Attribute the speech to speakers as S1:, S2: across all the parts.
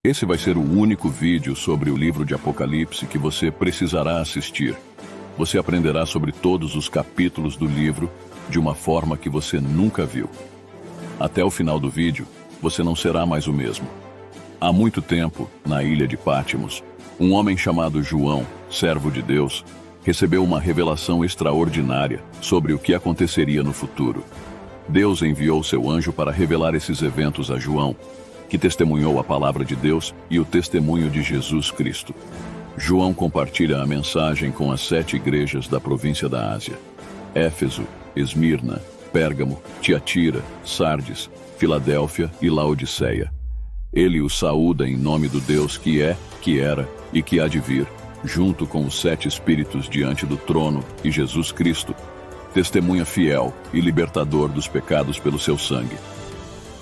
S1: Esse vai ser o único vídeo sobre o livro de Apocalipse que você precisará assistir. Você aprenderá sobre todos os capítulos do livro de uma forma que você nunca viu. Até o final do vídeo, você não será mais o mesmo. Há muito tempo, na ilha de Pátimos, um homem chamado João, servo de Deus, recebeu uma revelação extraordinária sobre o que aconteceria no futuro. Deus enviou seu anjo para revelar esses eventos a João, que testemunhou a palavra de Deus e o testemunho de Jesus Cristo. João compartilha a mensagem com as 7 igrejas da província da Ásia: Éfeso, Esmirna, Pérgamo, Tiatira, Sardes, Filadélfia e Laodiceia. Ele os saúda em nome do Deus que é, que era e que há de vir, junto com os 7 espíritos diante do trono e Jesus Cristo, testemunha fiel e libertador dos pecados pelo seu sangue.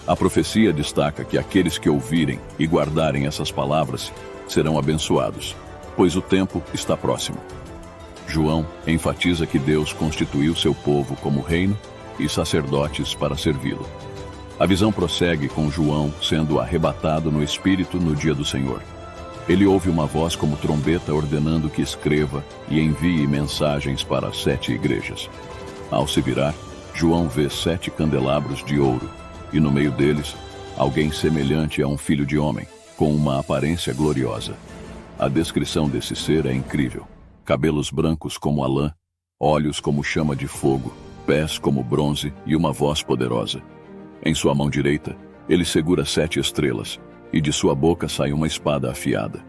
S1: A profecia destaca que aqueles que ouvirem e guardarem essas palavras serão abençoados, pois o tempo está próximo. João enfatiza que Deus constituiu seu povo como reino e sacerdotes para servi-lo. A visão prossegue com João sendo arrebatado no Espírito no dia do Senhor. Ele ouve uma voz como trombeta ordenando que escreva e envie mensagens para as 7 igrejas. Ao se virar, João vê 7 candelabros de ouro, e no meio deles, alguém semelhante a um filho de homem, com uma aparência gloriosa. A descrição desse ser é incrível. Cabelos brancos como a lã, olhos como chama de fogo, pés como bronze e uma voz poderosa. Em sua mão direita, ele segura 7 estrelas, e de sua boca sai uma espada afiada.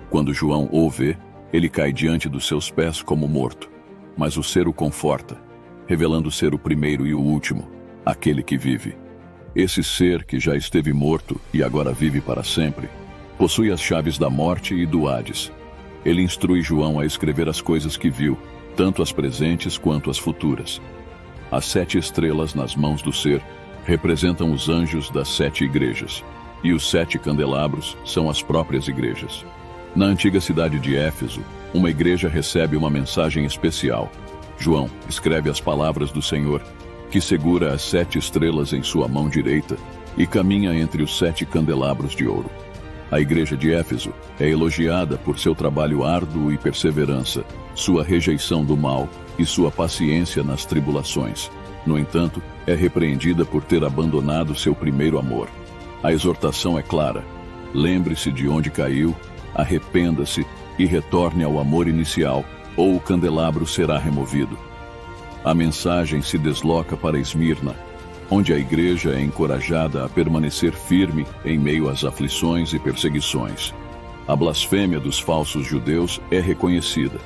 S1: Quando João o vê, ele cai diante dos seus pés como morto, mas o ser o conforta, revelando ser o primeiro e o último, aquele que vive. Esse ser que já esteve morto e agora vive para sempre, possui as chaves da morte e do Hades. Ele instrui João a escrever as coisas que viu, tanto as presentes quanto as futuras. As 7 estrelas nas mãos do ser representam os anjos das 7 igrejas, e os 7 candelabros são as próprias igrejas. Na antiga cidade de Éfeso, uma igreja recebe uma mensagem especial. João escreve as palavras do Senhor, que segura as 7 estrelas em sua mão direita e caminha entre os 7 candelabros de ouro. A igreja de Éfeso é elogiada por seu trabalho árduo e perseverança, sua rejeição do mal e sua paciência nas tribulações. No entanto, é repreendida por ter abandonado seu primeiro amor. A exortação é clara: lembre-se de onde caiu, arrependa-se e retorne ao amor inicial, ou o candelabro será removido. A mensagem se desloca para Esmirna, onde a igreja é encorajada a permanecer firme em meio às aflições e perseguições. A blasfêmia dos falsos judeus é reconhecida,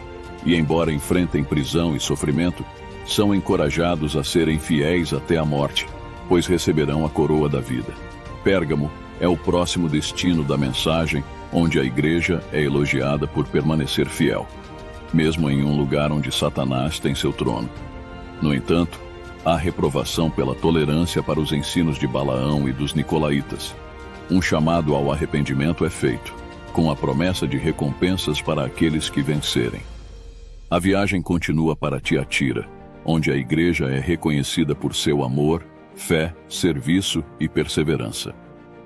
S1: e embora enfrentem prisão e sofrimento, são encorajados a serem fiéis até a morte, pois receberão a coroa da vida. Pérgamo é o próximo destino da mensagem, onde a igreja é elogiada por permanecer fiel, mesmo em um lugar onde Satanás tem seu trono. No entanto, há reprovação pela tolerância para os ensinos de Balaão e dos Nicolaítas. Um chamado ao arrependimento é feito, com a promessa de recompensas para aqueles que vencerem. A viagem continua para Tiatira, onde a igreja é reconhecida por seu amor, fé, serviço e perseverança.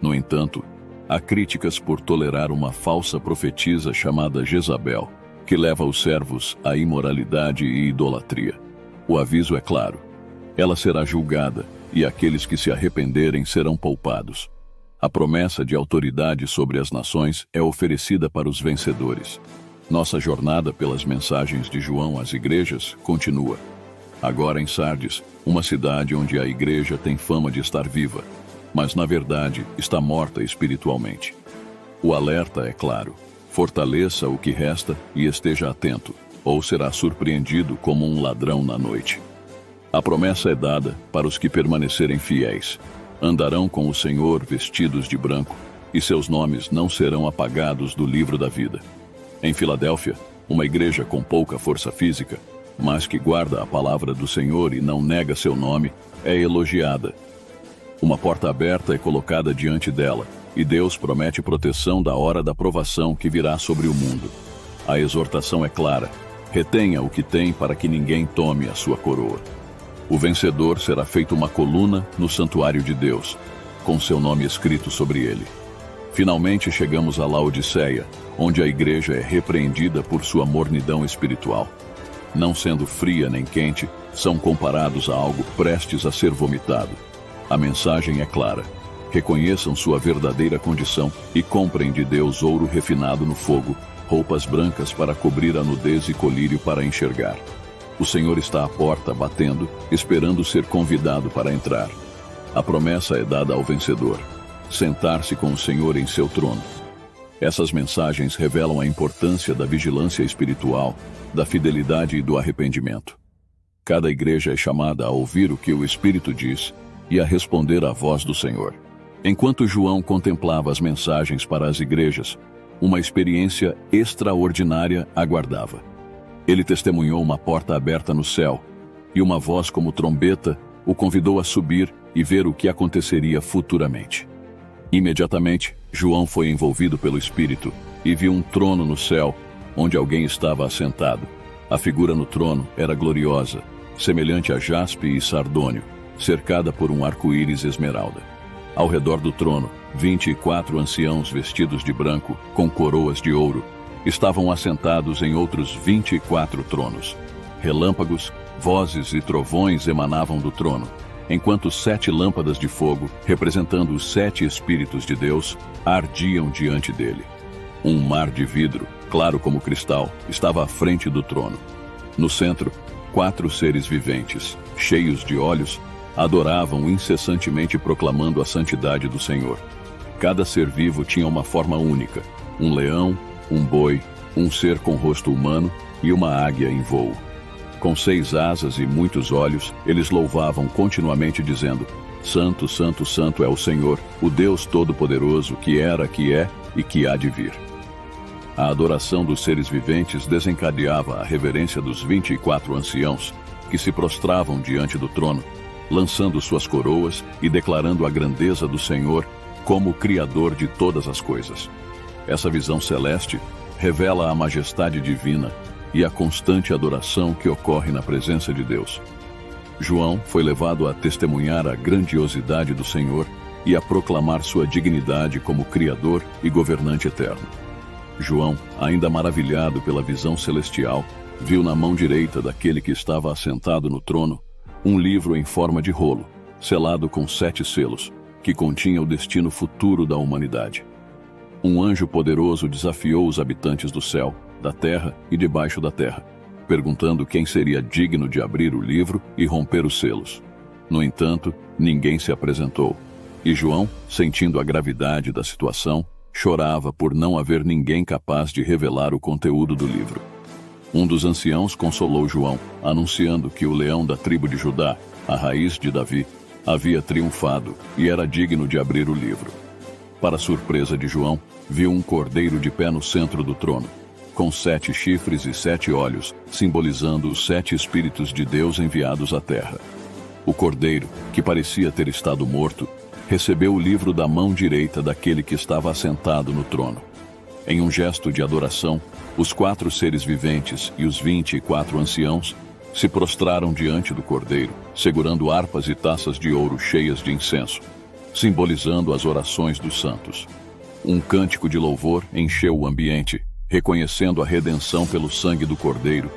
S1: No entanto, há críticas por tolerar uma falsa profetisa chamada Jezabel, que leva os servos à imoralidade e idolatria. O aviso é claro: ela será julgada, e aqueles que se arrependerem serão poupados. A promessa de autoridade sobre as nações é oferecida para os vencedores. Nossa jornada pelas mensagens de João às igrejas continua. Agora em Sardes, uma cidade onde a igreja tem fama de estar viva, mas na verdade está morta espiritualmente. O alerta é claro: fortaleça o que resta e esteja atento, ou será surpreendido como um ladrão na noite. A promessa é dada para os que permanecerem fiéis. Andarão com o Senhor vestidos de branco, e seus nomes não serão apagados do livro da vida. Em Filadélfia, uma igreja com pouca força física, mas que guarda a palavra do Senhor e não nega seu nome, é elogiada. Uma porta aberta é colocada diante dela, e Deus promete proteção da hora da provação que virá sobre o mundo. A exortação é clara: retenha o que tem para que ninguém tome a sua coroa. O vencedor será feito uma coluna no santuário de Deus, com seu nome escrito sobre ele. Finalmente chegamos a Laodiceia, onde a igreja é repreendida por sua mornidão espiritual. Não sendo fria nem quente, são comparados a algo prestes a ser vomitado. A mensagem é clara. Reconheçam sua verdadeira condição e comprem de Deus ouro refinado no fogo, roupas brancas para cobrir a nudez e colírio para enxergar. O Senhor está à porta batendo, esperando ser convidado para entrar. A promessa é dada ao vencedor: sentar-se com o Senhor em seu trono. Essas mensagens revelam a importância da vigilância espiritual, da fidelidade e do arrependimento. Cada igreja é chamada a ouvir o que o Espírito diz e a responder à voz do Senhor. Enquanto João contemplava as mensagens para as igrejas, uma experiência extraordinária aguardava. Ele testemunhou uma porta aberta no céu, e uma voz como trombeta o convidou a subir e ver o que aconteceria futuramente. Imediatamente, João foi envolvido pelo Espírito e viu um trono no céu, onde alguém estava assentado. A figura no trono era gloriosa, semelhante a jaspe e sardônio, cercada por um arco-íris esmeralda. Ao redor do trono, 24 anciãos vestidos de branco, com coroas de ouro, estavam assentados em outros 24 tronos. Relâmpagos, vozes e trovões emanavam do trono, enquanto 7 lâmpadas de fogo, representando os 7 Espíritos de Deus, ardiam diante dele. Um mar de vidro, claro como cristal, estava à frente do trono. No centro, 4 seres viventes, cheios de olhos, adoravam incessantemente proclamando a santidade do Senhor. Cada ser vivo tinha uma forma única: um leão, um boi, um ser com rosto humano e uma águia em voo. Com 6 asas e muitos olhos, eles louvavam continuamente dizendo: Santo, Santo, Santo é o Senhor, o Deus Todo-Poderoso, que era, que é e que há de vir. A adoração dos seres viventes desencadeava a reverência dos 24 anciãos, que se prostravam diante do trono, lançando suas coroas e declarando a grandeza do Senhor como o Criador de todas as coisas. Essa visão celeste revela a majestade divina e a constante adoração que ocorre na presença de Deus. João foi levado a testemunhar a grandiosidade do Senhor e a proclamar sua dignidade como Criador e governante eterno. João, ainda maravilhado pela visão celestial, viu na mão direita daquele que estava assentado no trono um livro em forma de rolo, selado com 7 selos, que continha o destino futuro da humanidade. Um anjo poderoso desafiou os habitantes do céu, da terra e debaixo da terra, perguntando quem seria digno de abrir o livro e romper os selos. No entanto, ninguém se apresentou, e João, sentindo a gravidade da situação, chorava por não haver ninguém capaz de revelar o conteúdo do livro. Um dos anciãos consolou João, anunciando que o leão da tribo de Judá, a raiz de Davi, havia triunfado e era digno de abrir o livro. Para surpresa de João, viu um cordeiro de pé no centro do trono, com 7 chifres e 7 olhos, simbolizando os 7 Espíritos de Deus enviados à terra. O cordeiro, que parecia ter estado morto, recebeu o livro da mão direita daquele que estava assentado no trono. Em um gesto de adoração, os 4 seres viventes e os 24 anciãos se prostraram diante do cordeiro, segurando harpas e taças de ouro cheias de incenso, simbolizando as orações dos santos. Um cântico de louvor encheu o ambiente, reconhecendo a redenção pelo sangue do cordeiro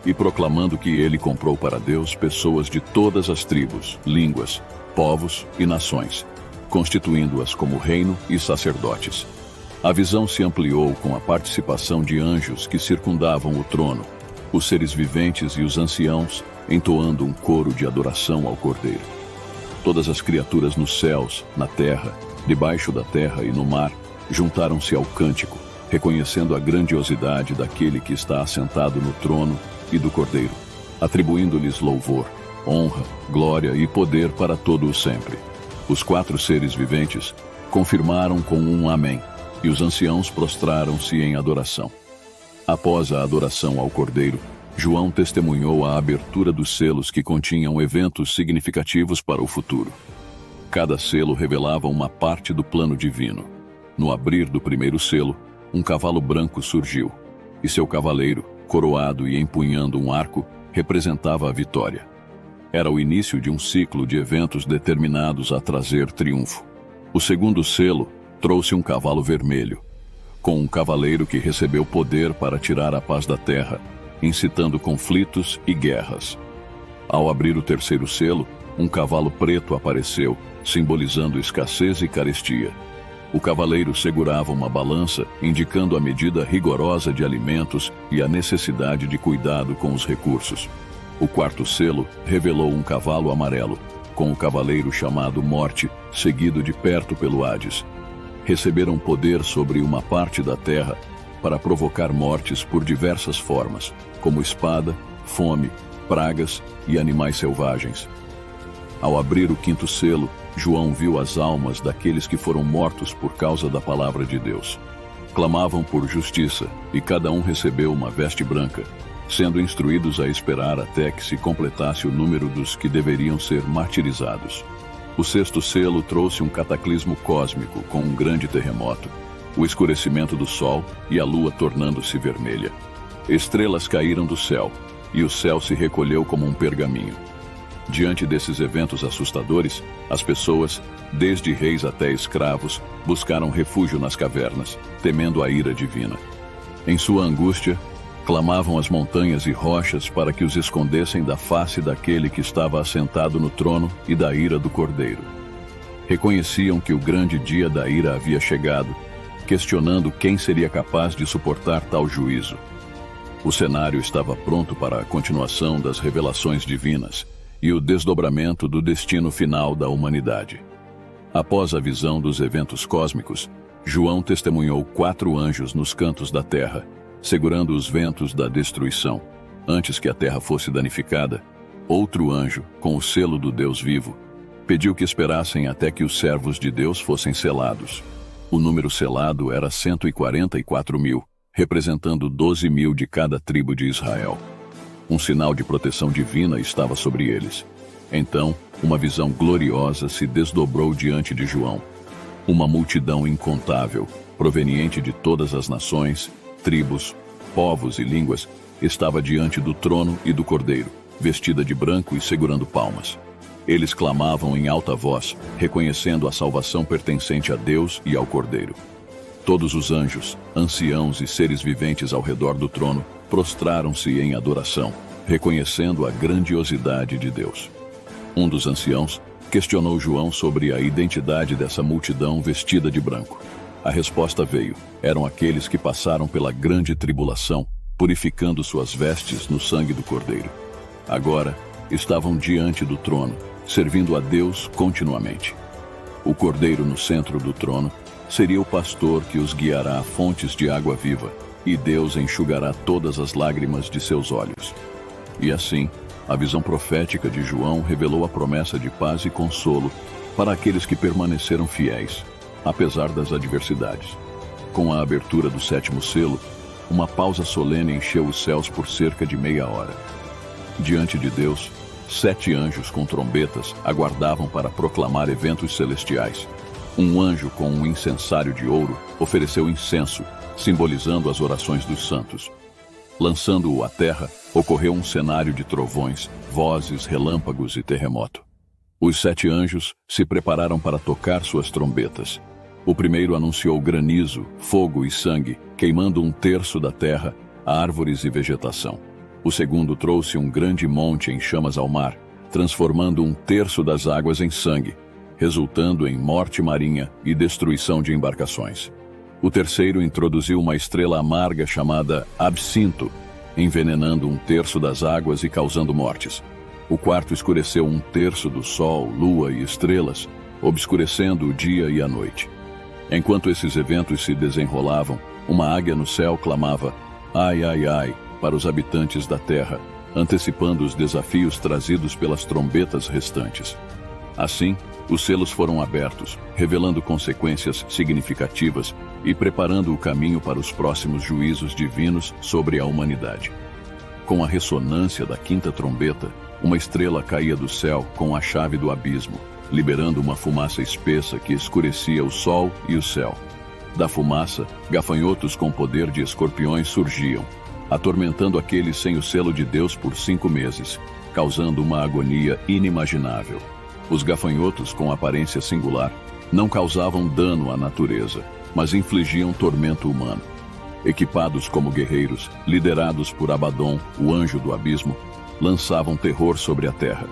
S1: e proclamando que ele comprou para Deus pessoas de todas as tribos, línguas, povos e nações, constituindo-as como reino e sacerdotes. A visão se ampliou com a participação de anjos que circundavam o trono, os seres viventes e os anciãos, entoando um coro de adoração ao Cordeiro. Todas as criaturas nos céus, na terra, debaixo da terra e no mar, juntaram-se ao cântico, reconhecendo a grandiosidade daquele que está assentado no trono e do Cordeiro, atribuindo-lhes louvor, honra, glória e poder para todo o sempre. Os 4 seres viventes confirmaram com um amém, e os anciãos prostraram-se em adoração. Após a adoração ao Cordeiro, João testemunhou a abertura dos selos que continham eventos significativos para o futuro. Cada selo revelava uma parte do plano divino. No abrir do primeiro selo, um cavalo branco surgiu, e seu cavaleiro, coroado e empunhando um arco, representava a vitória. Era o início de um ciclo de eventos determinados a trazer triunfo. O segundo selo trouxe um cavalo vermelho, com um cavaleiro que recebeu poder para tirar a paz da terra, incitando conflitos e guerras. Ao abrir o terceiro selo, um cavalo preto apareceu, simbolizando escassez e carestia. O cavaleiro segurava uma balança, indicando a medida rigorosa de alimentos e a necessidade de cuidado com os recursos. O quarto selo revelou um cavalo amarelo, com o cavaleiro chamado Morte, seguido de perto pelo Hades. Receberam poder sobre uma parte da terra para provocar mortes por diversas formas, como espada, fome, pragas e animais selvagens. Ao abrir o quinto selo, João viu as almas daqueles que foram mortos por causa da palavra de Deus. Clamavam por justiça, e cada um recebeu uma veste branca, sendo instruídos a esperar até que se completasse o número dos que deveriam ser martirizados. O sexto selo trouxe um cataclismo cósmico com um grande terremoto, o escurecimento do sol e a lua tornando-se vermelha. Estrelas caíram do céu, e o céu se recolheu como um pergaminho. Diante desses eventos assustadores, as pessoas, desde reis até escravos, buscaram refúgio nas cavernas, temendo a ira divina. Em sua angústia, clamavam as montanhas e rochas para que os escondessem da face daquele que estava assentado no trono e da ira do Cordeiro. Reconheciam que o grande dia da ira havia chegado, questionando quem seria capaz de suportar tal juízo. O cenário estava pronto para a continuação das revelações divinas e o desdobramento do destino final da humanidade. Após a visão dos eventos cósmicos, João testemunhou 4 anjos nos cantos da terra, segurando os ventos da destruição. Antes que a terra fosse danificada, outro anjo, com o selo do Deus vivo, pediu que esperassem até que os servos de Deus fossem selados. O número selado era 144.000, representando 12.000 de cada tribo de Israel. Um sinal de proteção divina estava sobre eles. Então, uma visão gloriosa se desdobrou diante de João. Uma multidão incontável, proveniente de todas as nações, tribos, povos e línguas, estava diante do trono e do Cordeiro, vestida de branco e segurando palmas. Eles clamavam em alta voz, reconhecendo a salvação pertencente a Deus e ao Cordeiro. Todos os anjos, anciãos e seres viventes ao redor do trono prostraram-se em adoração, reconhecendo a grandiosidade de Deus. Um dos anciãos questionou João sobre a identidade dessa multidão vestida de branco. A resposta veio: eram aqueles que passaram pela grande tribulação, purificando suas vestes no sangue do Cordeiro. Agora, estavam diante do trono, servindo a Deus continuamente. O Cordeiro no centro do trono seria o pastor que os guiará a fontes de água viva, e Deus enxugará todas as lágrimas de seus olhos. E assim, a visão profética de João revelou a promessa de paz e consolo para aqueles que permaneceram fiéis, apesar das adversidades. Com a abertura do 7º selo, uma pausa solene encheu os céus por cerca de meia hora. Diante de Deus, 7 anjos com trombetas aguardavam para proclamar eventos celestiais. Um anjo com um incensário de ouro ofereceu incenso, simbolizando as orações dos santos. Lançando-o à terra, ocorreu um cenário de trovões, vozes, relâmpagos e terremoto. Os 7 anjos se prepararam para tocar suas trombetas. O primeiro anunciou granizo, fogo e sangue, queimando 1/3 da terra, árvores e vegetação. O segundo trouxe um grande monte em chamas ao mar, transformando 1/3 das águas em sangue, resultando em morte marinha e destruição de embarcações. O terceiro introduziu uma estrela amarga chamada Absinto, envenenando 1/3 das águas e causando mortes. O quarto escureceu 1/3 do sol, lua e estrelas, obscurecendo o dia e a noite. Enquanto esses eventos se desenrolavam, uma águia no céu clamava "Ai, ai, ai" para os habitantes da terra, antecipando os desafios trazidos pelas trombetas restantes. Assim, os selos foram abertos, revelando consequências significativas e preparando o caminho para os próximos juízos divinos sobre a humanidade. Com a ressonância da 5ª trombeta, uma estrela caía do céu com a chave do abismo, liberando uma fumaça espessa que escurecia o sol e o céu. Da fumaça, gafanhotos com poder de escorpiões surgiam, atormentando aqueles sem o selo de Deus por 5 meses, causando uma agonia inimaginável. Os gafanhotos, com aparência singular, não causavam dano à natureza, mas infligiam tormento humano. Equipados como guerreiros, liderados por Abaddon, o anjo do abismo, lançavam terror sobre a terra.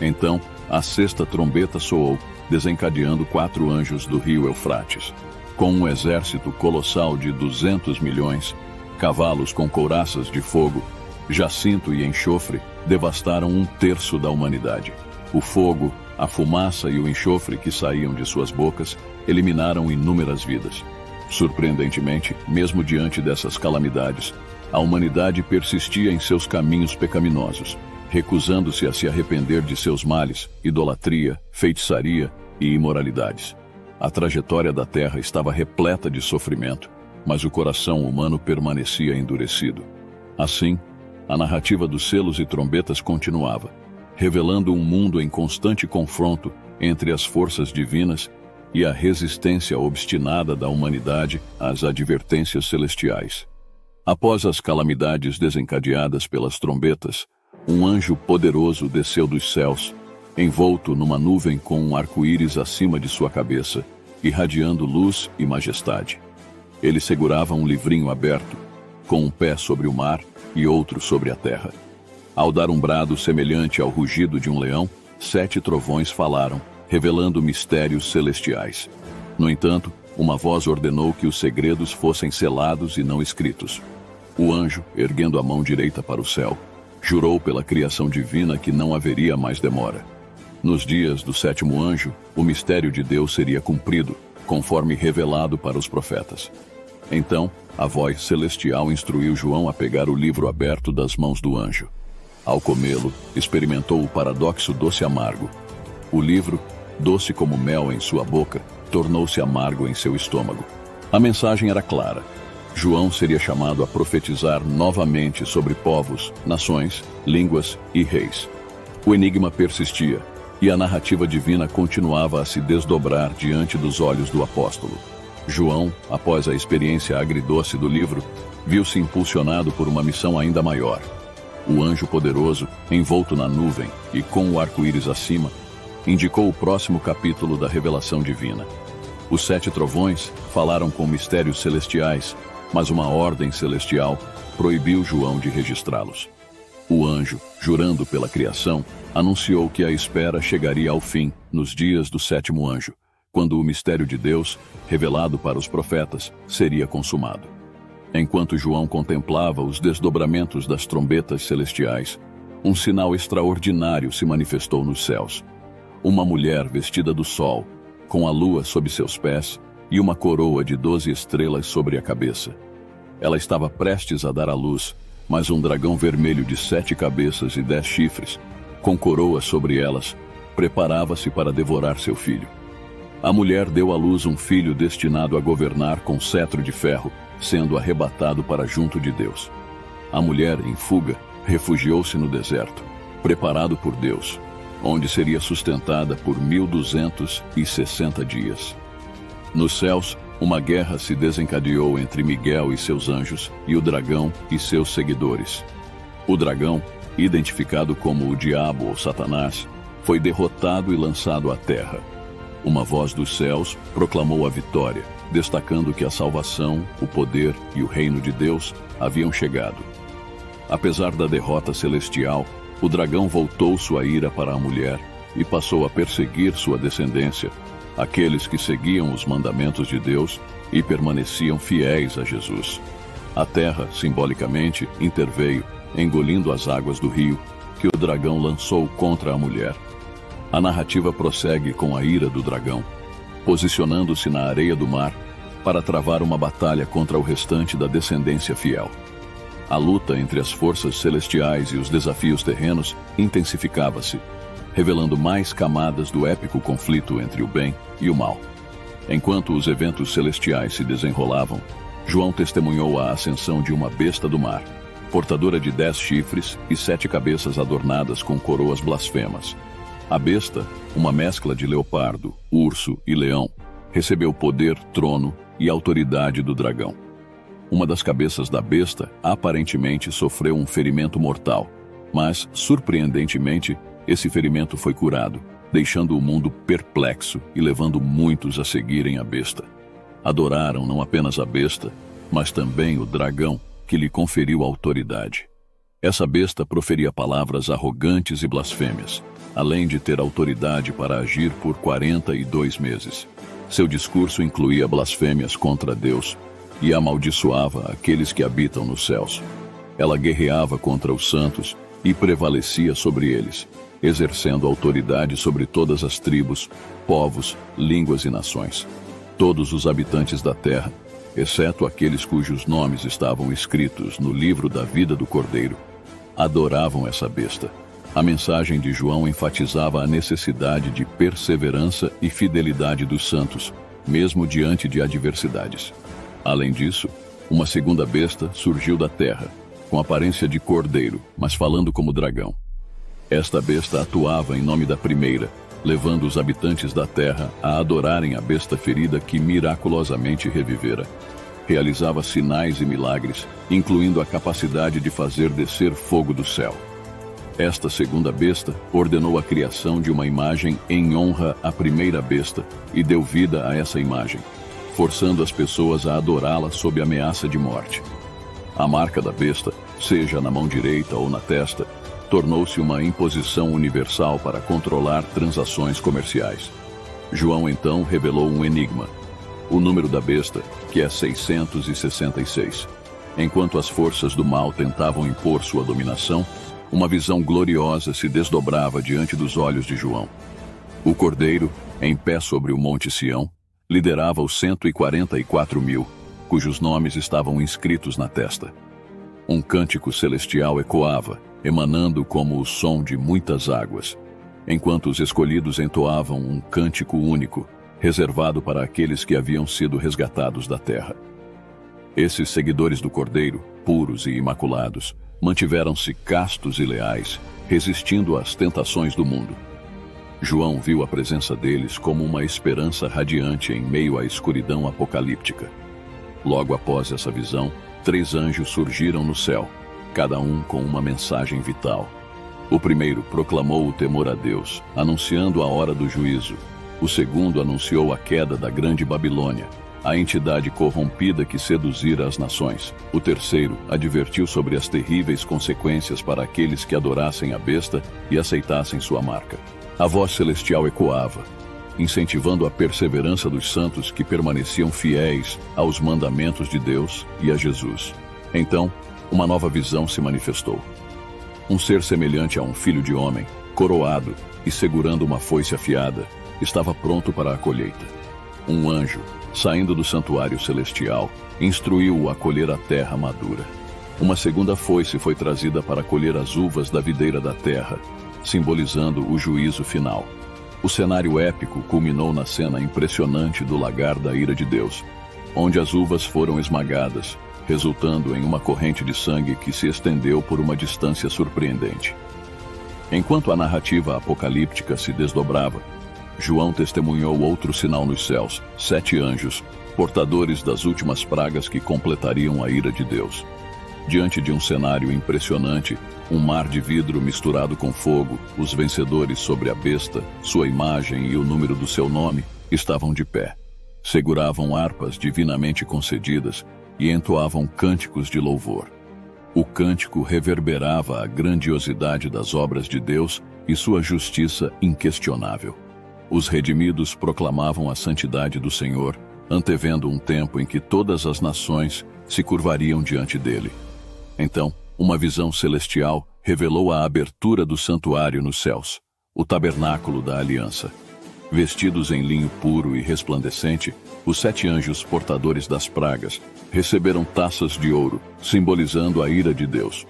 S1: Então, a sexta trombeta soou, desencadeando 4 anjos do rio Eufrates. Com um exército colossal de 200 milhões, cavalos com couraças de fogo, jacinto e enxofre devastaram 1/3 da humanidade. O fogo, a fumaça e o enxofre que saíam de suas bocas eliminaram inúmeras vidas. Surpreendentemente, mesmo diante dessas calamidades, a humanidade persistia em seus caminhos pecaminosos, recusando-se a se arrepender de seus males, idolatria, feitiçaria e imoralidades. A trajetória da Terra estava repleta de sofrimento, mas o coração humano permanecia endurecido. Assim, a narrativa dos selos e trombetas continuava, revelando um mundo em constante confronto entre as forças divinas e a resistência obstinada da humanidade às advertências celestiais. Após as calamidades desencadeadas pelas trombetas, um anjo poderoso desceu dos céus, envolto numa nuvem com um arco-íris acima de sua cabeça, irradiando luz e majestade. Ele segurava um livrinho aberto, com um pé sobre o mar e outro sobre a terra. Ao dar um brado semelhante ao rugido de um leão, 7 trovões falaram, revelando mistérios celestiais. No entanto, uma voz ordenou que os segredos fossem selados e não escritos. O anjo, erguendo a mão direita para o céu, jurou pela criação divina que não haveria mais demora. Nos dias do 7º anjo, o mistério de Deus seria cumprido, conforme revelado para os profetas. Então, a voz celestial instruiu João a pegar o livro aberto das mãos do anjo. Ao comê-lo, experimentou o paradoxo doce-amargo. O livro, doce como mel em sua boca, tornou-se amargo em seu estômago. A mensagem era clara. João seria chamado a profetizar novamente sobre povos, nações, línguas e reis. O enigma persistia, e a narrativa divina continuava a se desdobrar diante dos olhos do apóstolo. João, após a experiência agridoce do livro, viu-se impulsionado por uma missão ainda maior. O anjo poderoso, envolto na nuvem e com o arco-íris acima, indicou o próximo capítulo da revelação divina. Os 7 trovões falaram com mistérios celestiais, mas uma ordem celestial proibiu João de registrá-los. O anjo, jurando pela criação, anunciou que a espera chegaria ao fim nos dias do 7º anjo, quando o mistério de Deus, revelado para os profetas, seria consumado. Enquanto João contemplava os desdobramentos das trombetas celestiais, um sinal extraordinário se manifestou nos céus. Uma mulher vestida do sol, com a lua sob seus pés e uma coroa de 12 estrelas sobre a cabeça. Ela estava prestes a dar à luz, mas um dragão vermelho de 7 cabeças e 10 chifres, com coroa sobre elas, preparava-se para devorar seu filho. A mulher deu à luz um filho destinado a governar com cetro de ferro, sendo arrebatado para junto de Deus. A mulher, em fuga, refugiou-se no deserto, preparado por Deus, onde seria sustentada por 1260 dias. Nos céus, uma guerra se desencadeou entre Miguel e seus anjos e o dragão e seus seguidores. O dragão, identificado como o diabo ou Satanás, foi derrotado e lançado à terra. Uma voz dos céus proclamou a vitória, destacando que a salvação, o poder e o reino de Deus haviam chegado. Apesar da derrota celestial, o dragão voltou sua ira para a mulher e passou a perseguir sua descendência, aqueles que seguiam os mandamentos de Deus e permaneciam fiéis a Jesus. A terra, simbolicamente, interveio, engolindo as águas do rio que o dragão lançou contra a mulher. A narrativa prossegue com a ira do dragão, posicionando-se na areia do mar para travar uma batalha contra o restante da descendência fiel. A luta entre as forças celestiais e os desafios terrenos intensificava-se, revelando mais camadas do épico conflito entre o bem e o mal. Enquanto os eventos celestiais se desenrolavam, João testemunhou a ascensão de uma besta do mar, portadora de 10 chifres e 7 cabeças adornadas com coroas blasfemas. A besta, uma mescla de leopardo, urso e leão, recebeu poder, trono e autoridade do dragão. Uma das cabeças da besta aparentemente sofreu um ferimento mortal, mas, surpreendentemente, esse ferimento foi curado, deixando o mundo perplexo e levando muitos a seguirem a besta. Adoraram não apenas a besta, mas também o dragão, que lhe conferiu autoridade. Essa besta proferia palavras arrogantes e blasfêmias, além de ter autoridade para agir por 42 meses. Seu discurso incluía blasfêmias contra Deus e amaldiçoava aqueles que habitam nos céus. Ela guerreava contra os santos e prevalecia sobre eles, exercendo autoridade sobre todas as tribos, povos, línguas e nações. Todos os habitantes da terra, exceto aqueles cujos nomes estavam escritos no livro da vida do Cordeiro, adoravam essa besta. A mensagem de João enfatizava a necessidade de perseverança e fidelidade dos santos, mesmo diante de adversidades. Além disso, uma segunda besta surgiu da terra, com aparência de cordeiro, mas falando como dragão. Esta besta atuava em nome da primeira, levando os habitantes da terra a adorarem a besta ferida que miraculosamente revivera. Realizava sinais e milagres, incluindo a capacidade de fazer descer fogo do céu. Esta segunda besta ordenou a criação de uma imagem em honra à primeira besta e deu vida a essa imagem, forçando as pessoas a adorá-la sob ameaça de morte. A marca da besta, seja na mão direita ou na testa, tornou-se uma imposição universal para controlar transações comerciais. João então revelou um enigma: o número da besta, que é 666. Enquanto as forças do mal tentavam impor sua dominação, uma visão gloriosa se desdobrava diante dos olhos de João. O Cordeiro, em pé sobre o Monte Sião, liderava os 144.000, cujos nomes estavam inscritos na testa. Um cântico celestial ecoava, emanando como o som de muitas águas, enquanto os escolhidos entoavam um cântico único, reservado para aqueles que haviam sido resgatados da terra. Esses seguidores do Cordeiro, puros e imaculados, mantiveram-se castos e leais, resistindo às tentações do mundo. João viu a presença deles como uma esperança radiante em meio à escuridão apocalíptica. Logo após essa visão, 3 anjos surgiram no céu, cada um com uma mensagem vital. O primeiro proclamou o temor a Deus, anunciando a hora do juízo. O segundo anunciou a queda da grande Babilônia, a entidade corrompida que seduzira as nações. O terceiro advertiu sobre as terríveis consequências para aqueles que adorassem a besta e aceitassem sua marca. A voz celestial ecoava, incentivando a perseverança dos santos que permaneciam fiéis aos mandamentos de Deus e a Jesus. Então, uma nova visão se manifestou. Um ser semelhante a um filho de homem, coroado e segurando uma foice afiada, estava pronto para a colheita. Um anjo, saindo do santuário celestial, instruiu-o a colher a terra madura. Uma segunda foice foi trazida para colher as uvas da videira da terra, simbolizando o juízo final. O cenário épico culminou na cena impressionante do lagar da ira de Deus, onde as uvas foram esmagadas, resultando em uma corrente de sangue que se estendeu por uma distância surpreendente. Enquanto a narrativa apocalíptica se desdobrava, João testemunhou outro sinal nos céus: 7 anjos, portadores das últimas pragas que completariam a ira de Deus. Diante de um cenário impressionante, um mar de vidro misturado com fogo, os vencedores sobre a besta, sua imagem e o número do seu nome, estavam de pé. Seguravam harpas divinamente concedidas e entoavam cânticos de louvor. O cântico reverberava a grandiosidade das obras de Deus e sua justiça inquestionável. Os redimidos proclamavam a santidade do Senhor, antevendo um tempo em que todas as nações se curvariam diante dele. Então, uma visão celestial revelou a abertura do santuário nos céus, o tabernáculo da aliança. Vestidos em linho puro e resplandecente, os 7 anjos portadores das pragas receberam taças de ouro, simbolizando a ira de Deus.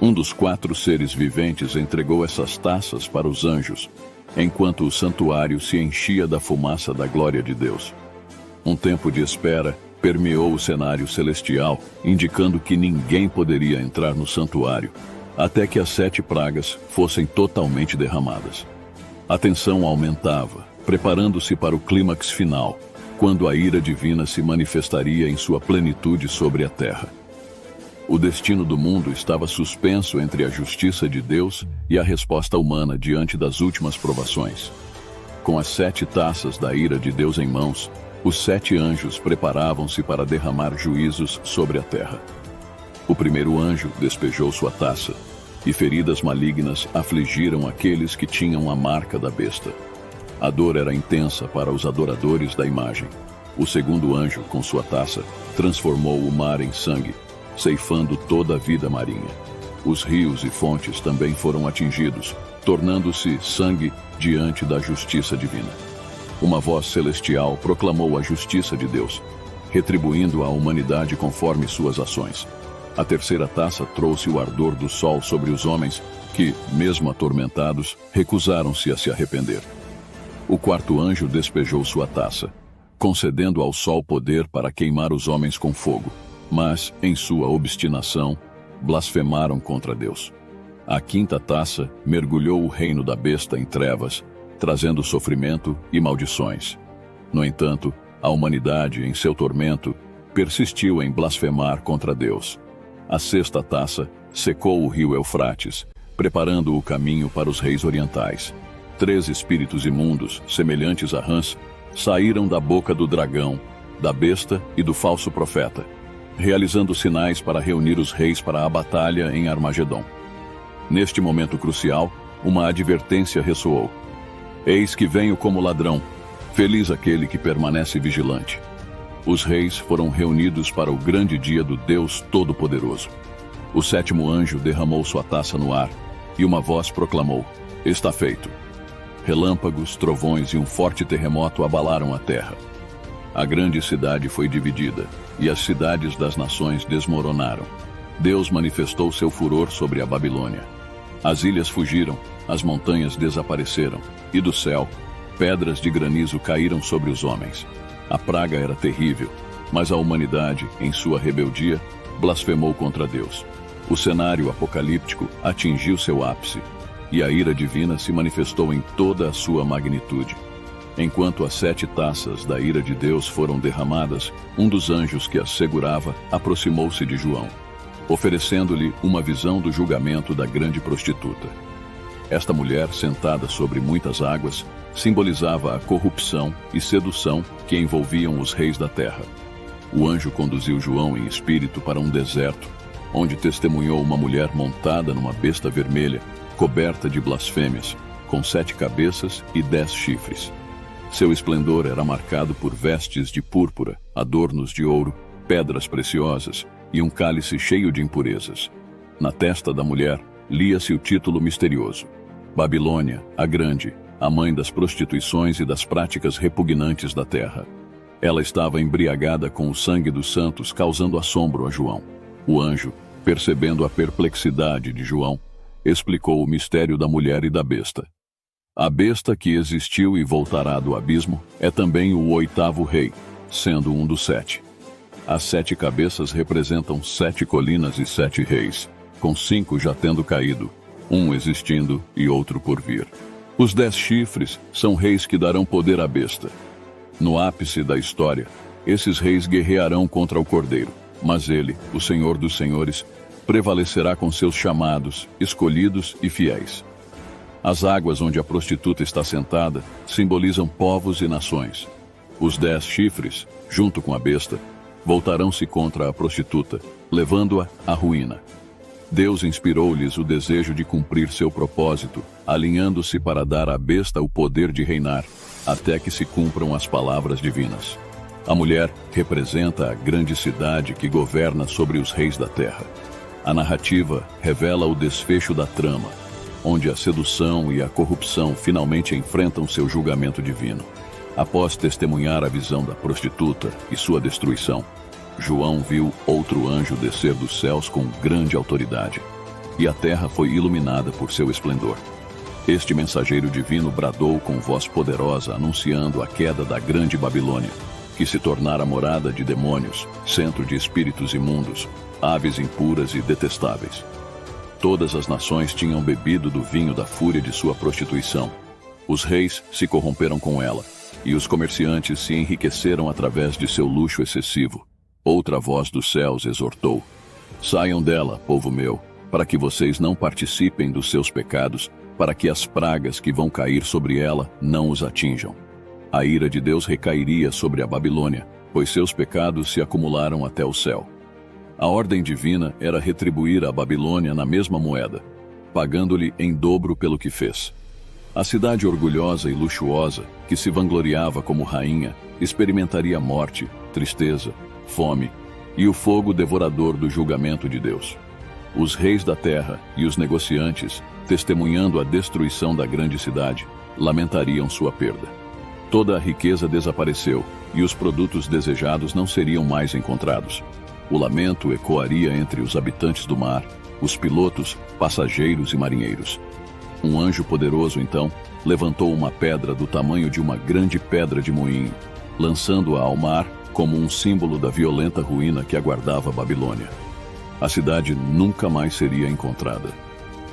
S1: Um dos 4 seres viventes entregou essas taças para os anjos, enquanto o santuário se enchia da fumaça da glória de Deus. Um tempo de espera permeou o cenário celestial, indicando que ninguém poderia entrar no santuário, até que as 7 pragas fossem totalmente derramadas. A tensão aumentava, preparando-se para o clímax final, quando a ira divina se manifestaria em sua plenitude sobre a terra. O destino do mundo estava suspenso entre a justiça de Deus e a resposta humana diante das últimas provações. Com as 7 taças da ira de Deus em mãos, os 7 anjos preparavam-se para derramar juízos sobre a terra. O primeiro anjo despejou sua taça, e feridas malignas afligiram aqueles que tinham a marca da besta. A dor era intensa para os adoradores da imagem. O segundo anjo, com sua taça, transformou o mar em sangue, ceifando toda a vida marinha. Os rios e fontes também foram atingidos, tornando-se sangue diante da justiça divina. Uma voz celestial proclamou a justiça de Deus, retribuindo à humanidade conforme suas ações. A terceira taça trouxe o ardor do sol sobre os homens que, mesmo atormentados, recusaram-se a se arrepender. O quarto anjo despejou sua taça, concedendo ao sol poder para queimar os homens com fogo, mas, em sua obstinação, blasfemaram contra Deus. A quinta taça mergulhou o reino da besta em trevas, trazendo sofrimento e maldições. No entanto, a humanidade, em seu tormento, persistiu em blasfemar contra Deus. A sexta taça secou o rio Eufrates, preparando o caminho para os reis orientais. 3 espíritos imundos, semelhantes a rãs, saíram da boca do dragão, da besta e do falso profeta, realizando sinais para reunir os reis para a batalha em Armagedon. Neste momento crucial, uma advertência ressoou. Eis que venho como ladrão, feliz aquele que permanece vigilante. Os reis foram reunidos para o grande dia do Deus Todo-Poderoso. O sétimo anjo derramou sua taça no ar, e uma voz proclamou: está feito. Relâmpagos, trovões e um forte terremoto abalaram a terra. A grande cidade foi dividida, e as cidades das nações desmoronaram. Deus manifestou seu furor sobre a Babilônia. As ilhas fugiram, as montanhas desapareceram, e do céu, pedras de granizo caíram sobre os homens. A praga era terrível, mas a humanidade, em sua rebeldia, blasfemou contra Deus. O cenário apocalíptico atingiu seu ápice, e a ira divina se manifestou em toda a sua magnitude. Enquanto as 7 taças da ira de Deus foram derramadas, um dos anjos que as segurava aproximou-se de João, oferecendo-lhe uma visão do julgamento da grande prostituta. Esta mulher, sentada sobre muitas águas, simbolizava a corrupção e sedução que envolviam os reis da terra. O anjo conduziu João em espírito para um deserto, onde testemunhou uma mulher montada numa besta vermelha, coberta de blasfêmias, com 7 cabeças e 10 chifres. Seu esplendor era marcado por vestes de púrpura, adornos de ouro, pedras preciosas e um cálice cheio de impurezas. Na testa da mulher, lia-se o título misterioso: Babilônia, a Grande, a mãe das prostituições e das práticas repugnantes da terra. Ela estava embriagada com o sangue dos santos, causando assombro a João. O anjo, percebendo a perplexidade de João, explicou o mistério da mulher e da besta. A besta que existiu e voltará do abismo é também o 8º rei, sendo um dos 7. As 7 cabeças representam 7 colinas e 7 reis, com 5 já tendo caído, um existindo e outro por vir. Os 10 chifres são reis que darão poder à besta. No ápice da história, esses reis guerrearão contra o Cordeiro, mas ele, o Senhor dos Senhores, prevalecerá com seus chamados, escolhidos e fiéis. As águas onde a prostituta está sentada simbolizam povos e nações. Os 10 chifres, junto com a besta, voltarão-se contra a prostituta, levando-a à ruína. Deus inspirou-lhes o desejo de cumprir seu propósito, alinhando-se para dar à besta o poder de reinar, até que se cumpram as palavras divinas. A mulher representa a grande cidade que governa sobre os reis da terra. A narrativa revela o desfecho da trama, onde a sedução e a corrupção finalmente enfrentam seu julgamento divino. Após testemunhar a visão da prostituta e sua destruição, João viu outro anjo descer dos céus com grande autoridade, e a terra foi iluminada por seu esplendor. Este mensageiro divino bradou com voz poderosa, anunciando a queda da grande Babilônia, que se tornara morada de demônios, centro de espíritos imundos, aves impuras e detestáveis. Todas as nações tinham bebido do vinho da fúria de sua prostituição. Os reis se corromperam com ela, e os comerciantes se enriqueceram através de seu luxo excessivo. Outra voz dos céus exortou: saiam dela, povo meu, para que vocês não participem dos seus pecados, para que as pragas que vão cair sobre ela não os atinjam. A ira de Deus recairia sobre a Babilônia, pois seus pecados se acumularam até o céu. A ordem divina era retribuir a Babilônia na mesma moeda, pagando-lhe em dobro pelo que fez. A cidade orgulhosa e luxuosa, que se vangloriava como rainha, experimentaria morte, tristeza, fome e o fogo devorador do julgamento de Deus. Os reis da terra e os negociantes, testemunhando a destruição da grande cidade, lamentariam sua perda. Toda a riqueza desapareceu e os produtos desejados não seriam mais encontrados. O lamento ecoaria entre os habitantes do mar, os pilotos, passageiros e marinheiros. Um anjo poderoso, então, levantou uma pedra do tamanho de uma grande pedra de moinho, lançando-a ao mar como um símbolo da violenta ruína que aguardava a Babilônia. A cidade nunca mais seria encontrada.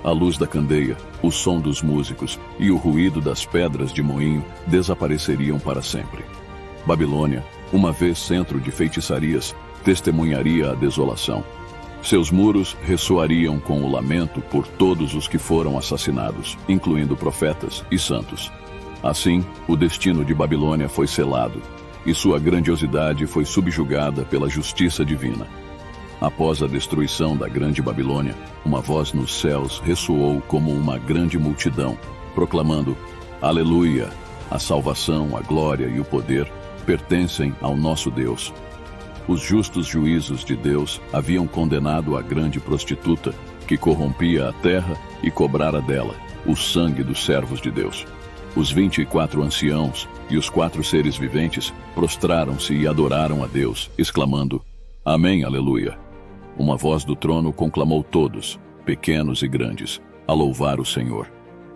S1: A luz da candeia, o som dos músicos e o ruído das pedras de moinho desapareceriam para sempre. Babilônia, uma vez centro de feitiçarias, testemunharia a desolação. Seus muros ressoariam com o lamento por todos os que foram assassinados, incluindo profetas e santos. Assim, o destino de Babilônia foi selado, e sua grandiosidade foi subjugada pela justiça divina. Após a destruição da grande Babilônia, uma voz nos céus ressoou como uma grande multidão, proclamando: Aleluia! A salvação, a glória e o poder pertencem ao nosso Deus. Os justos juízos de Deus haviam condenado a grande prostituta, que corrompia a terra e cobrara dela o sangue dos servos de Deus. Os 24 anciãos e os 4 seres viventes prostraram-se e adoraram a Deus, exclamando: Amém, aleluia! Uma voz do trono conclamou todos, pequenos e grandes, a louvar o Senhor.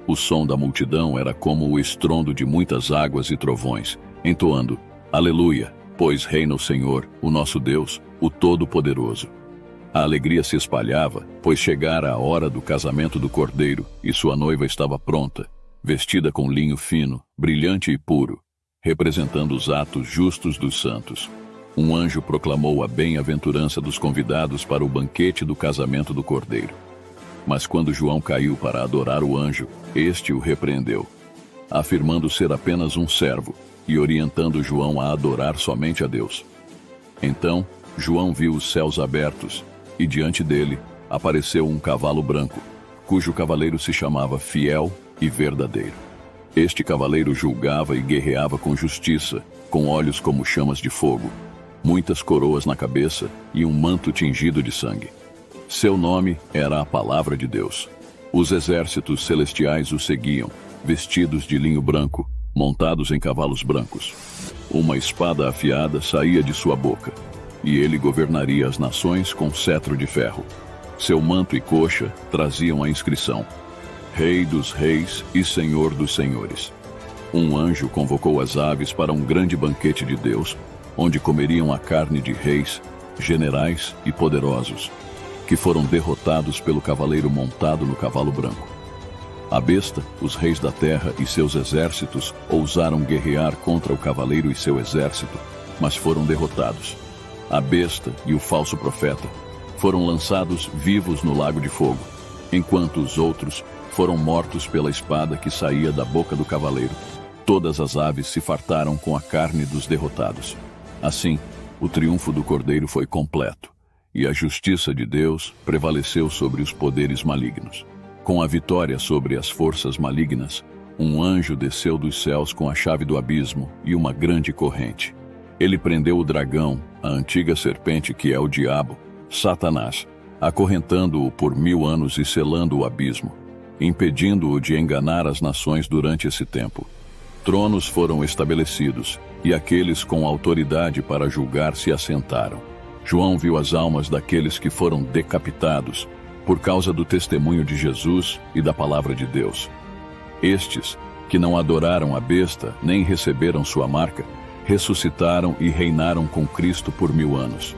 S1: O som da multidão era como o estrondo de muitas águas e trovões, entoando: Aleluia! Pois reina o Senhor, o nosso Deus, o Todo-Poderoso. A alegria se espalhava, pois chegara a hora do casamento do Cordeiro, e sua noiva estava pronta, vestida com linho fino, brilhante e puro, representando os atos justos dos santos. Um anjo proclamou a bem-aventurança dos convidados para o banquete do casamento do Cordeiro. Mas quando João caiu para adorar o anjo, este o repreendeu, afirmando ser apenas um servo e orientando João a adorar somente a Deus. Então, João viu os céus abertos e diante dele apareceu um cavalo branco, cujo cavaleiro se chamava Fiel e Verdadeiro. Este cavaleiro julgava e guerreava com justiça, com olhos como chamas de fogo, muitas coroas na cabeça e um manto tingido de sangue. Seu nome era a Palavra de Deus. Os exércitos celestiais o seguiam, vestidos de linho branco, montados em cavalos brancos. Uma espada afiada saía de sua boca, e ele governaria as nações com cetro de ferro. Seu manto e coxa traziam a inscrição: Rei dos Reis e Senhor dos Senhores. Um anjo convocou as aves para um grande banquete de Deus, onde comeriam a carne de reis, generais e poderosos, que foram derrotados pelo cavaleiro montado no cavalo branco. A besta, os reis da terra e seus exércitos ousaram guerrear contra o cavaleiro e seu exército, mas foram derrotados. A besta e o falso profeta foram lançados vivos no lago de fogo, enquanto os outros foram mortos pela espada que saía da boca do cavaleiro. Todas as aves se fartaram com a carne dos derrotados. Assim, o triunfo do Cordeiro foi completo, e a justiça de Deus prevaleceu sobre os poderes malignos. Com a vitória sobre as forças malignas, um anjo desceu dos céus com a chave do abismo e uma grande corrente. Ele prendeu o dragão, a antiga serpente que é o diabo, Satanás, acorrentando-o por 1000 anos e selando o abismo, impedindo-o de enganar as nações durante esse tempo. Tronos foram estabelecidos, e aqueles com autoridade para julgar se assentaram. João viu as almas daqueles que foram decapitados por causa do testemunho de Jesus e da palavra de Deus. Estes, que não adoraram a besta nem receberam sua marca, ressuscitaram e reinaram com Cristo por 1000 anos.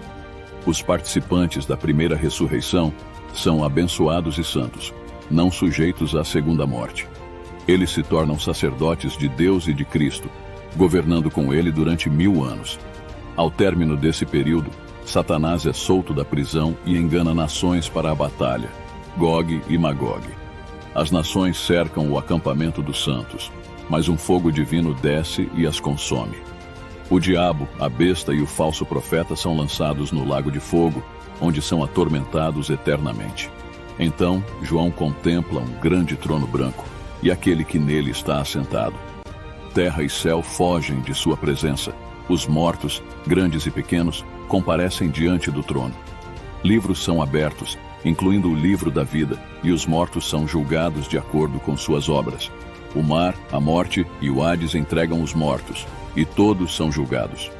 S1: Os participantes da primeira ressurreição são abençoados e santos, não sujeitos à segunda morte. Eles se tornam sacerdotes de Deus e de Cristo, governando com ele durante 1000 anos. Ao término desse período, Satanás é solto da prisão e engana nações para a batalha, Gog e Magog. As nações cercam o acampamento dos santos, mas um fogo divino desce e as consome. O diabo, a besta e o falso profeta são lançados no lago de fogo, onde são atormentados eternamente. Então, João contempla um grande trono branco e aquele que nele está assentado. Terra e céu fogem de sua presença. Os mortos, grandes e pequenos, comparecem diante do trono. Livros são abertos, incluindo o livro da vida, e os mortos são julgados de acordo com suas obras. O mar, a morte e o Hades entregam os mortos, e todos são julgados.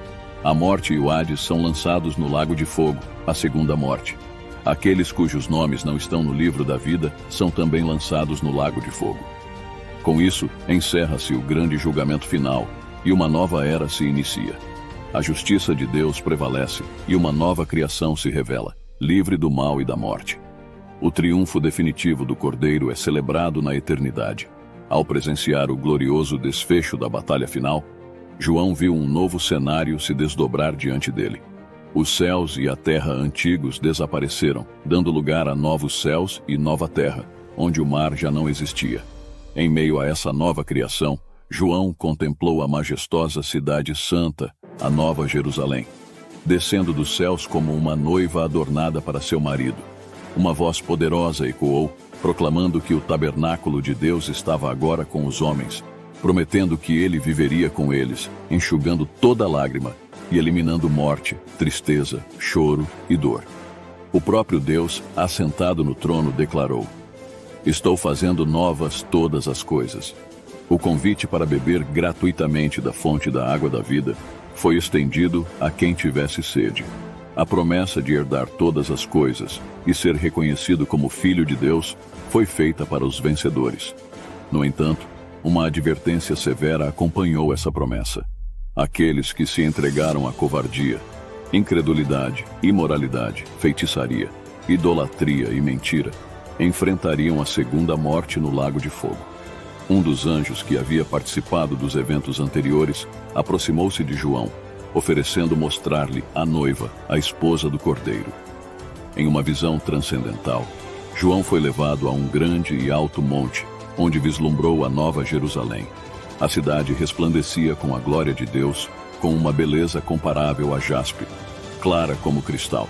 S1: A morte e o Hades são lançados no lago de fogo, a segunda morte. Aqueles cujos nomes não estão no livro da vida são também lançados no lago de fogo. Com isso, encerra-se o grande julgamento final, e uma nova era se inicia. A justiça de Deus prevalece, e uma nova criação se revela, livre do mal e da morte. O triunfo definitivo do Cordeiro é celebrado na eternidade. Ao presenciar o glorioso desfecho da batalha final, João viu um novo cenário se desdobrar diante dele. Os céus e a terra antigos desapareceram, dando lugar a novos céus e nova terra, onde o mar já não existia. Em meio a essa nova criação, João contemplou a majestosa cidade santa, a Nova Jerusalém, descendo dos céus como uma noiva adornada para seu marido. Uma voz poderosa ecoou, proclamando que o tabernáculo de Deus estava agora com os homens, prometendo que ele viveria com eles, enxugando toda lágrima e eliminando morte, tristeza, choro e dor. O próprio Deus, assentado no trono, declarou: "Estou fazendo novas todas as coisas." O convite para beber gratuitamente da fonte da água da vida foi estendido a quem tivesse sede. A promessa de herdar todas as coisas e ser reconhecido como filho de Deus foi feita para os vencedores. No entanto, uma advertência severa acompanhou essa promessa. Aqueles que se entregaram à covardia, incredulidade, imoralidade, feitiçaria, idolatria e mentira, enfrentariam a segunda morte no lago de fogo. Um dos anjos que havia participado dos eventos anteriores aproximou-se de João, oferecendo mostrar-lhe a noiva, a esposa do Cordeiro. Em uma visão transcendental, João foi levado a um grande e alto monte, onde vislumbrou a Nova Jerusalém. A cidade resplandecia com a glória de Deus, com uma beleza comparável a jaspe, clara como cristal.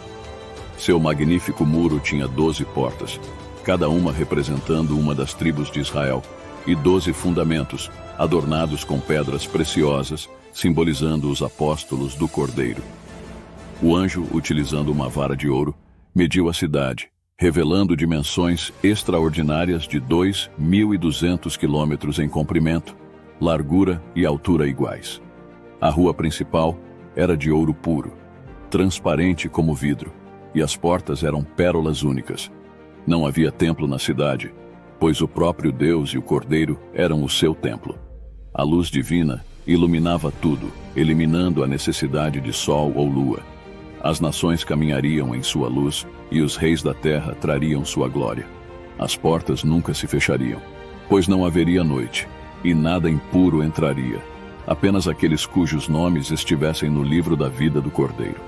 S1: Seu magnífico muro tinha 12 portas, cada uma representando uma das tribos de Israel, e 12 fundamentos, adornados com pedras preciosas, simbolizando os apóstolos do Cordeiro. O anjo, utilizando uma vara de ouro, mediu a cidade, revelando dimensões extraordinárias de 2.200 quilômetros em comprimento, largura e altura iguais. A rua principal era de ouro puro, transparente como vidro, e as portas eram pérolas únicas. Não havia templo na cidade, pois o próprio Deus e o Cordeiro eram o seu templo. A luz divina iluminava tudo, eliminando a necessidade de sol ou lua. As nações caminhariam em sua luz e os reis da terra trariam sua glória. As portas nunca se fechariam, pois não haveria noite, e nada impuro entraria, apenas aqueles cujos nomes estivessem no livro da vida do Cordeiro.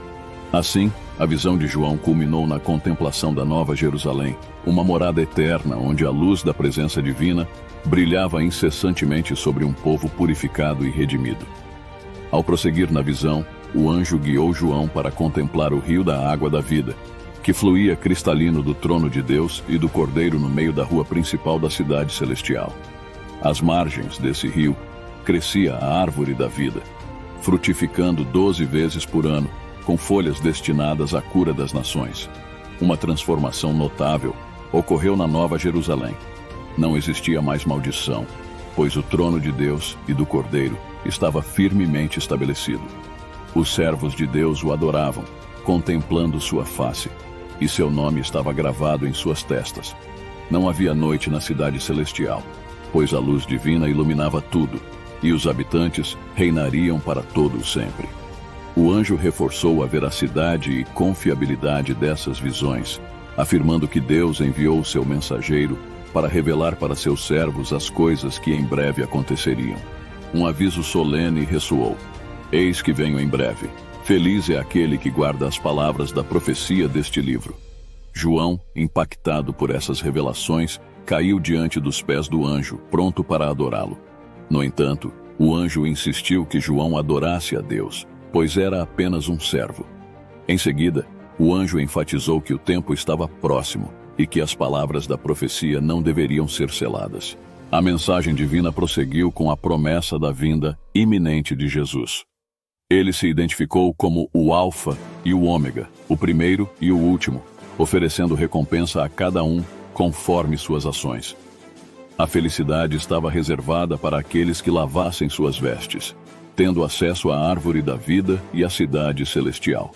S1: Assim, a visão de João culminou na contemplação da Nova Jerusalém, uma morada eterna onde a luz da presença divina brilhava incessantemente sobre um povo purificado e redimido. Ao prosseguir na visão, o anjo guiou João para contemplar o rio da água da vida, que fluía cristalino do trono de Deus e do Cordeiro no meio da rua principal da cidade celestial. Às margens desse rio, crescia a árvore da vida, frutificando 12 vezes por ano, com folhas destinadas à cura das nações. Uma transformação notável ocorreu na Nova Jerusalém. Não existia mais maldição, pois o trono de Deus e do Cordeiro estava firmemente estabelecido. Os servos de Deus o adoravam, contemplando sua face, e seu nome estava gravado em suas testas. Não havia noite na cidade celestial, pois a luz divina iluminava tudo, e os habitantes reinariam para todo o sempre. O anjo reforçou a veracidade e confiabilidade dessas visões, afirmando que Deus enviou seu mensageiro para revelar para seus servos as coisas que em breve aconteceriam. Um aviso solene ressoou: "Eis que venho em breve. Feliz é aquele que guarda as palavras da profecia deste livro." João, impactado por essas revelações, caiu diante dos pés do anjo, pronto para adorá-lo. No entanto, o anjo insistiu que João adorasse a Deus, pois era apenas um servo. Em seguida, o anjo enfatizou que o tempo estava próximo e que as palavras da profecia não deveriam ser seladas. A mensagem divina prosseguiu com a promessa da vinda iminente de Jesus. Ele se identificou como o Alfa e o Ômega, o primeiro e o último, oferecendo recompensa a cada um conforme suas ações. A felicidade estava reservada para aqueles que lavassem suas vestes, tendo acesso à árvore da vida e à cidade celestial.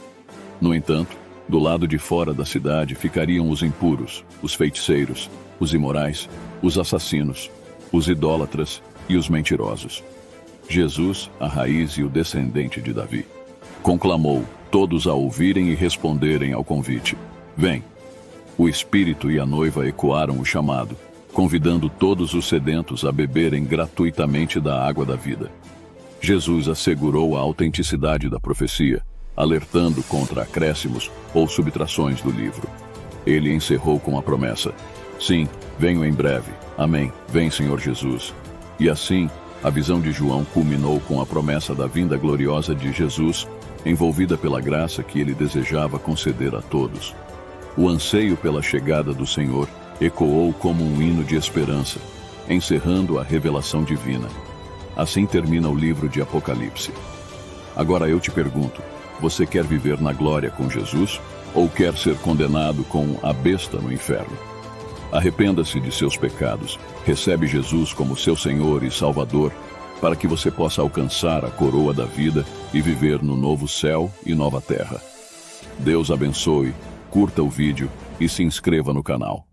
S1: No entanto, do lado de fora da cidade ficariam os impuros, os feiticeiros, os imorais, os assassinos, os idólatras e os mentirosos. Jesus, a raiz e o descendente de Davi, conclamou todos a ouvirem e responderem ao convite. Vem! O Espírito e a noiva ecoaram o chamado, convidando todos os sedentos a beberem gratuitamente da água da vida. Jesus assegurou a autenticidade da profecia, alertando contra acréscimos ou subtrações do livro. Ele encerrou com a promessa: sim, venho em breve. Amém. Vem, Senhor Jesus. E assim, a visão de João culminou com a promessa da vinda gloriosa de Jesus, envolvida pela graça que ele desejava conceder a todos. O anseio pela chegada do Senhor ecoou como um hino de esperança, encerrando a revelação divina. Assim termina o livro de Apocalipse. Agora eu te pergunto, você quer viver na glória com Jesus ou quer ser condenado com a besta no inferno? Arrependa-se de seus pecados, recebe Jesus como seu Senhor e Salvador, para que você possa alcançar a coroa da vida e viver no novo céu e nova terra. Deus abençoe, curta o vídeo e se inscreva no canal.